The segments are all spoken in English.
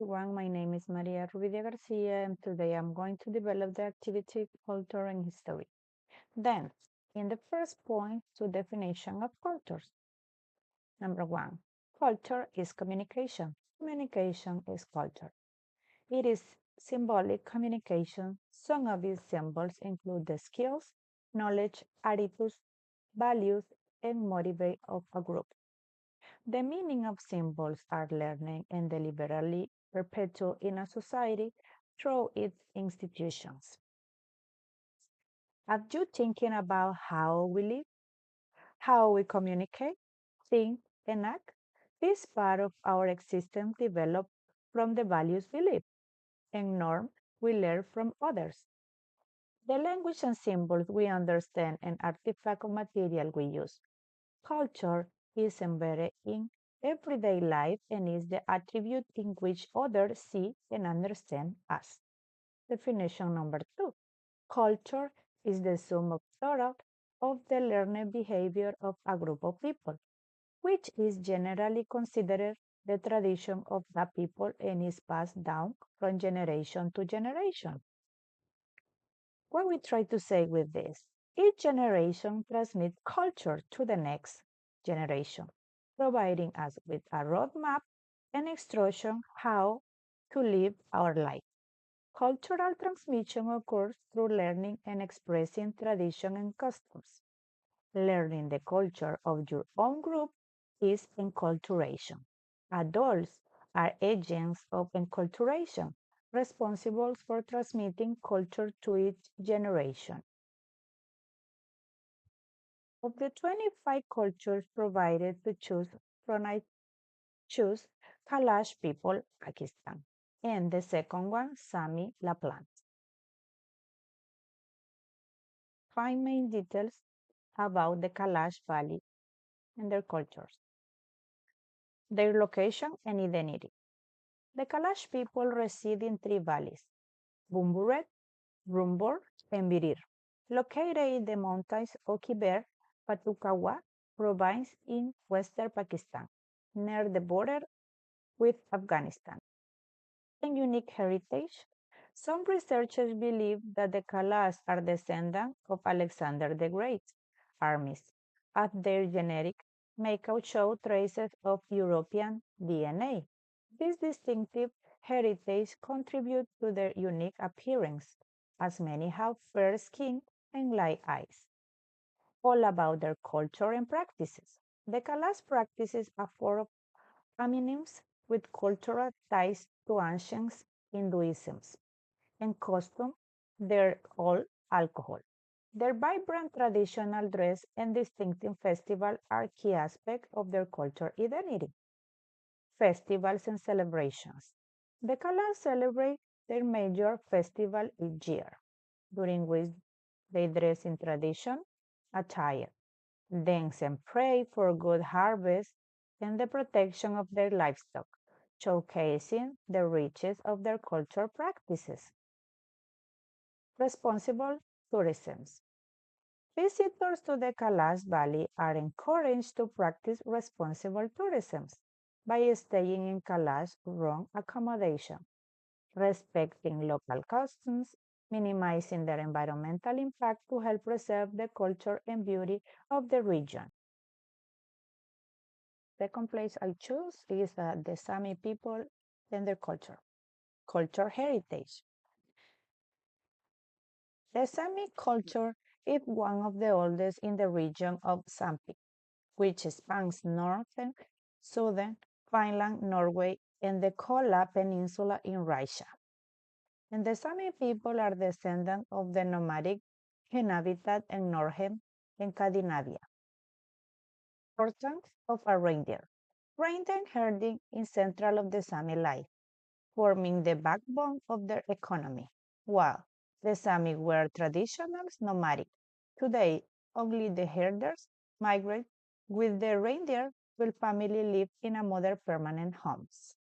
everyone. My name is Maria Rubidia Garcia, and today I'm going to develop the activity culture and history. Then, in the first point, to definition of cultures. Number one, culture is communication. Communication is culture. It is symbolic communication. Some of these symbols include the skills, knowledge, attitudes, values, and motivate of a group. The meaning of symbols are learned and deliberately perpetuated in a society through its institutions. Are you thinking about how we live, how we communicate, think, and act? This part of our existence develops from the values we live and norms we learn from others. The language and symbols we understand and artifact of material we use. Culture is embedded in everyday life and is the attribute in which others see and understand us. Definition number two. Culture is the sum of total of the learned behavior of a group of people, which is generally considered the tradition of the people and is passed down from generation to generation. What we try to say with this, each generation transmits culture to the next generation, providing us with a roadmap and instruction how to live our life. Cultural transmission occurs through learning and expressing tradition and customs. Learning the culture of your own group is enculturation. Adults are agents of enculturation, responsible for transmitting culture to each generation. Of the 25 cultures provided to choose from, I choose Kalash People, Pakistan, and the second one, Sami, Lapland. Find main details about the Kalash Valley and their cultures, their location and identity. The Kalash people reside in three valleys, Bumburet, Rumbor, and Birir, located in the mountains of Khyber Pakhtunkhwa province in western Pakistan, near the border with Afghanistan. And unique heritage. Some researchers believe that the Kalash are descendants of Alexander the Great's armies, as their genetic makeup shows traces of European DNA. This distinctive heritage contributes to their unique appearance, as many have fair skin and light eyes. All about their culture and practices. The Kalash practices a form of homonyms with cultural ties to ancient Hinduism and custom, they're all alcohol. Their vibrant traditional dress and distinctive festival are key aspects of their cultural identity. Festivals and celebrations. The Kalas celebrate their major festival each year, during which they dress in tradition attire, dance and pray for good harvest and the protection of their livestock, showcasing the riches of their cultural practices. Responsible tourism. Visitors to the Kalash Valley are encouraged to practice responsible tourism by staying in Kalash room accommodation, respecting local customs, minimizing their environmental impact to help preserve the culture and beauty of the region. Second place I choose is the Sami people and their culture. Culture heritage. The Sami culture is one of the oldest in the region of Sampi, which spans northern, southern Finland, Norway, and the Kola Peninsula in Russia. And the Sami people are descendants of the nomadic inhabitant in northern Scandinavia. Importance of a reindeer. Reindeer herding is central of the Sami life, forming the backbone of their economy. While the Sami were traditional nomadic, today only the herders migrate with the reindeer will family live in a modern permanent homes.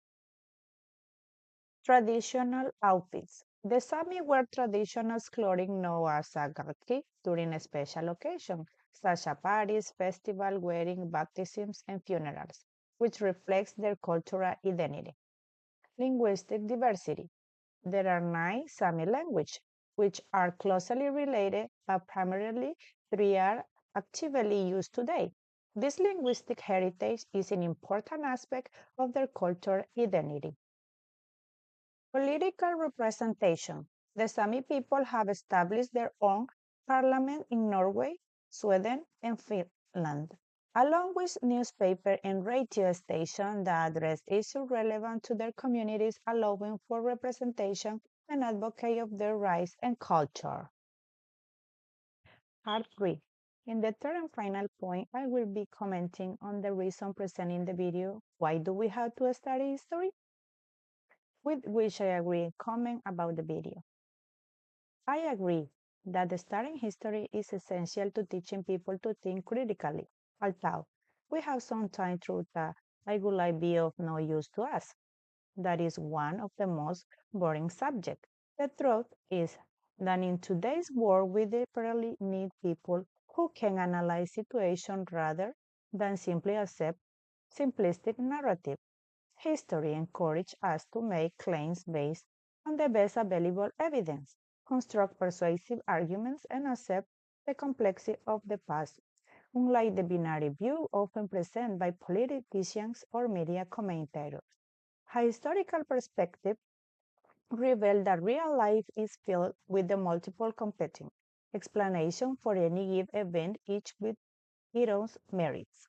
Traditional outfits. The Sami wear traditional clothing known as a gaki during a special occasion, such as parties, festival, wedding, baptisms, and funerals, which reflects their cultural identity. Linguistic diversity. There are 9 Sami languages, which are closely related, but primarily 3 are actively used today. This linguistic heritage is an important aspect of their cultural identity. Political representation. The Sami people have established their own parliament in Norway, Sweden, and Finland, along with newspaper and radio stations that address issues relevant to their communities, allowing for representation and advocate of their rights and culture. Part 3. In the third and final point, I will be commenting on the reason presented in the video, why do we have to study history? With which I agree and comment about the video. I agree that studying history is essential to teaching people to think critically. Although we have sometimes thought that it would like be of no use to us. That is one of the most boring subjects. The truth is that in today's world we desperately need people who can analyze situations rather than simply accept simplistic narrative. History encourages us to make claims based on the best available evidence, construct persuasive arguments, and accept the complexity of the past, unlike the binary view often presented by politicians or media commentators. A historical perspective reveals that real life is filled with the multiple competing explanations for any given event, each with its own merits.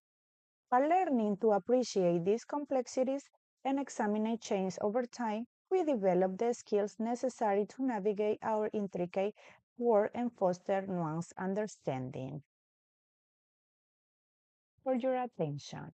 By learning to appreciate these complexities and examine change over time, we develop the skills necessary to navigate our intricate world and foster nuanced understanding. For your attention.